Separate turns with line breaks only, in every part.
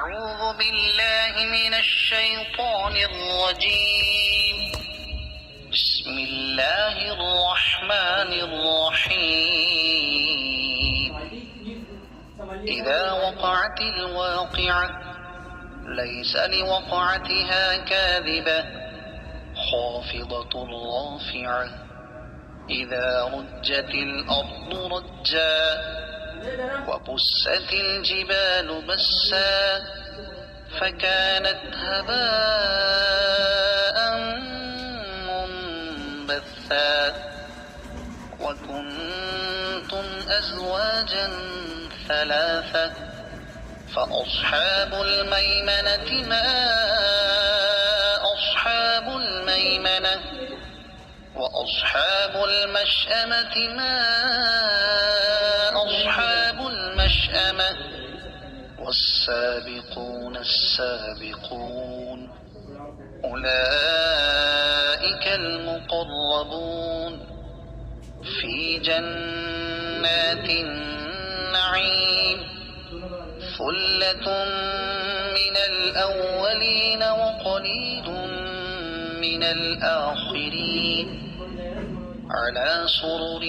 أعوذ بالله من الشيطان الرجيم. بسم الله الرحمن الرحيم. إذا وقعت الواقعة ليس لوقعتها كاذبة خافضة رافعة إذا رجت الأرض رجا وبست الجبال بسا فكانت هباء منبثا وكنتم أزواجا ثلاثة فأصحاب الميمنة ما أصحاب الميمنة وأصحاب المشأمة ما أصحاب المشأمة والسابقون السابقون أولئك المقربون في جنات النعيم ثلة من الأولين وقليل من الآخرين على سرر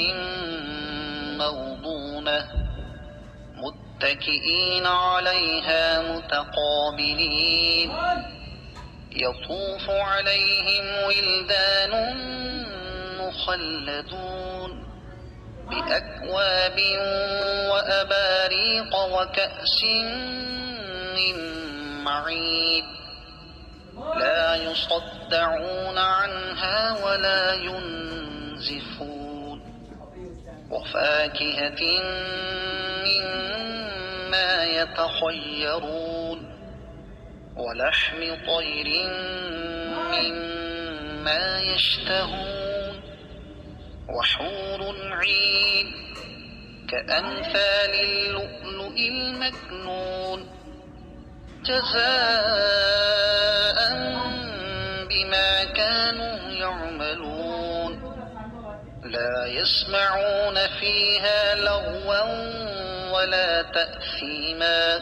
موضونة متكئين عليها متقابلين يطوف عليهم ولدان مخلدون بأكواب وأباريق وكأس من معين لا يصدعون عنها ولا ينزفون وفاكهة مما يتخيرون ولحم طير مما يشتهون وحور عين كأمثال اللؤلؤ المكنون جزاء بما كانوا يعملون لا يسمعون فيها لغوا ولا تأثيما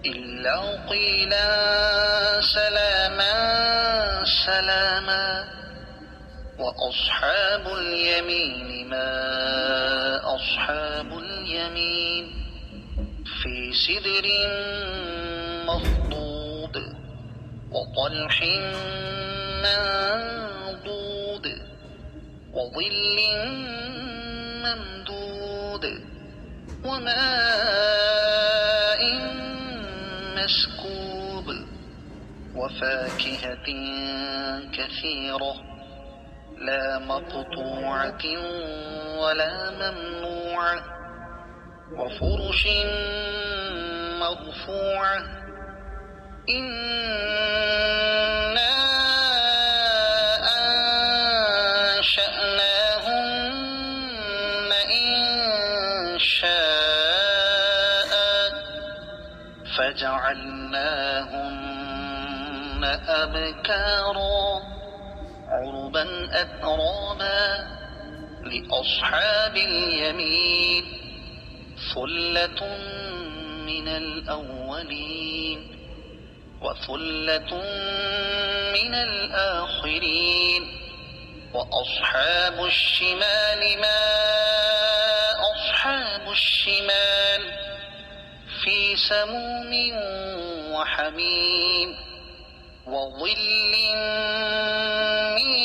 إلا قيلا سلاما سلاما وأصحاب اليمين ما أصحاب اليمين في سدر مخضود وطلح منضود وظل ممدود وماء مسكوب وفاكهة كثيرة لا مقطوعة ولا ممنوعة وفرش مرفوعة إنا أنشأناهن إنشاء فجعلناهن أبكارا عربا أترابا لأصحاب اليمين ثلة من الأولين وثلة من الآخرين وأصحاب الشمال ما أصحاب الشمال في سموم وحميم وظل من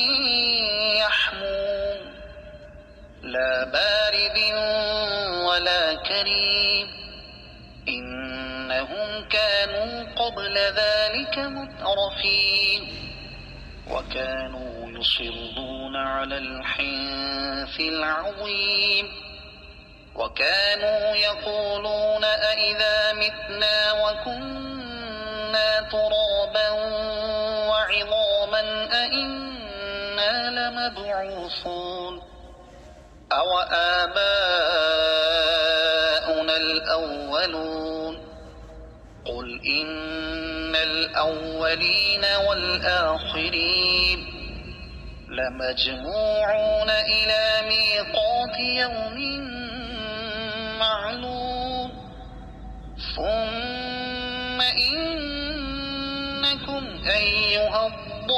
يحموم لا بارد ولا كريم إنهم كانوا قبل ذلك مترفين وكانوا يصرون على الحنث العظيم وكانوا يقولون أئذا متنا وكنا ترابا وعظاما أئنا لمبعوثون أو آباؤنا الأولون قل إن الأولين والآخرين لمجموعون إلى ميقات يوم معلوم ثم إنكم أيها الضالون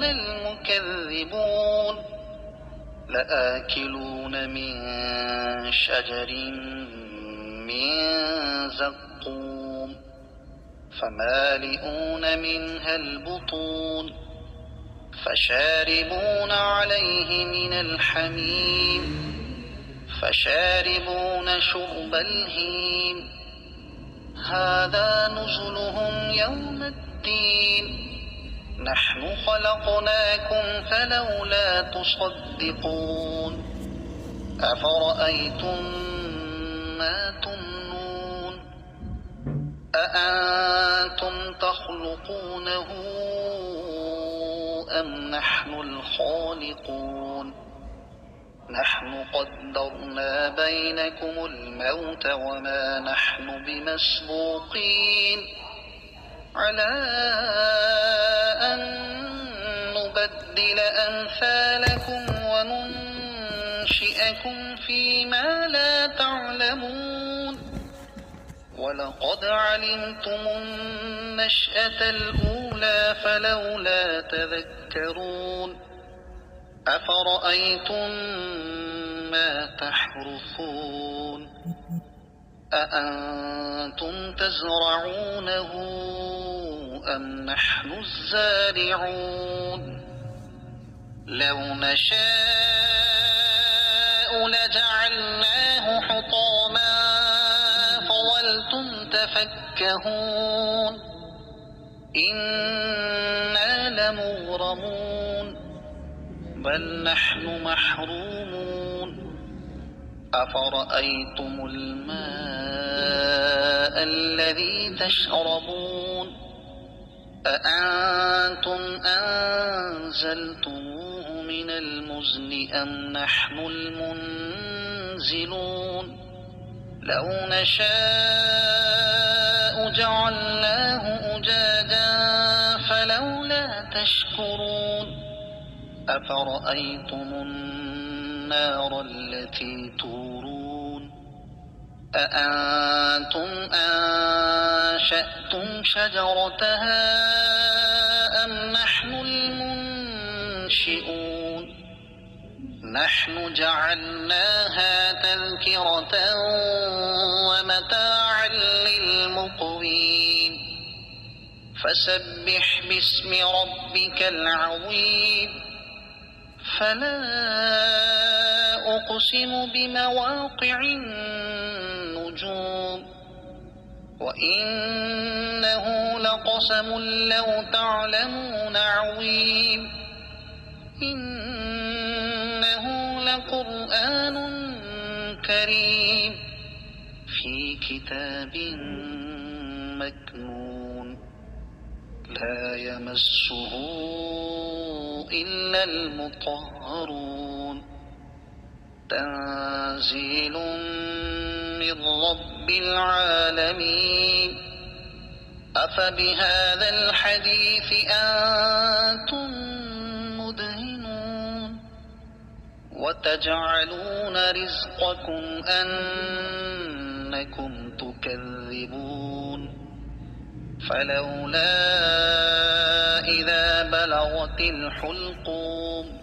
المكذبون لآكلون من شجر من زقوم فمالئون منها البطون فشاربون عليه من الحميم فشاربون شرب الهيم هذا نزلهم يوم الدين نحن خلقناكم فلولا تصدقون أفرأيتم ما تمنون أأنتم تخلقونه أم نحن الخالقون نحن قدرنا بينكم الموت وما نحن بمسبوقين على أن نبدل أمثالكم وننشئكم فيما لا تعلمون ولقد علمتم النشأة الأولى فلولا تذكرون أفرأيتم ما تحرثون أأنتم تزرعونه أم نحن الزارعون لو نشاء لجعلناه حطاما فظلتم تفكهون إنا لمغرمون بل نحن محرومون أفرأيتم الماء الذي تشربون أأنتم أنزلتموه من المزن أم نحن المنزلون لو نشاء جعلناه أجاجا فلولا تشكرون أفرأيتم النار التي تورون أأنتم أنشأتم شجرتها أم نحن المنشئون نحن جعلناها تذكرة ومتاعا للمقوين فسبح باسم ربك العظيم فلا أقسم بمواقع النجوم وإنه لقسم لو تعلمون عظيم إنه لقرآن كريم في كتاب مكنون لا يمسه إلا المطهرون تنزيل من رب العالمين أفبهذا الحديث أنتم مدهنون وتجعلون رزقكم أنكم تكذبون فلولا إذا بلغت الحلقوم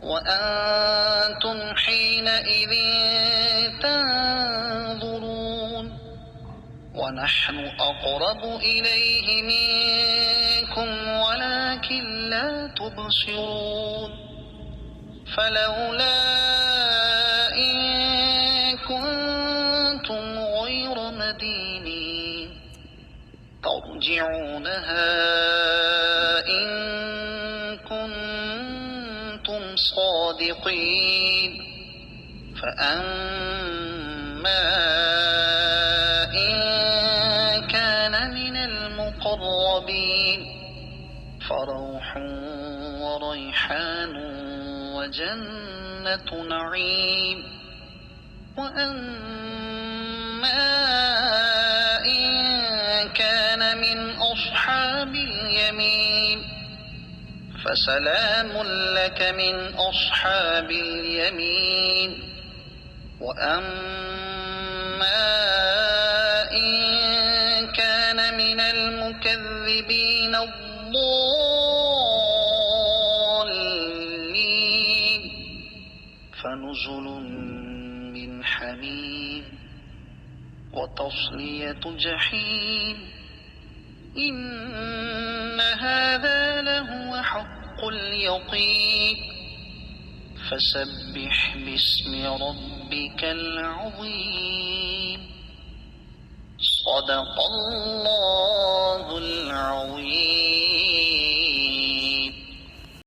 وأنتم حينئذ تنظرون ونحن أقرب إليه منكم ولكن لا تبصرون فلولا إن كنتم غير مدينين ترجعونها إن كنتم صادقين فأما إن كان من المقربين فروح وريحان وجنة نعيم وأما إن كان من أصحاب اليمين فسلام لك من أصحاب اليمين وأما المكذبين الضالين فنزل من حميم وتصلية جحيم إن هذا لهو حق اليقين فسبح باسم ربك العظيم صدق الله العظيم.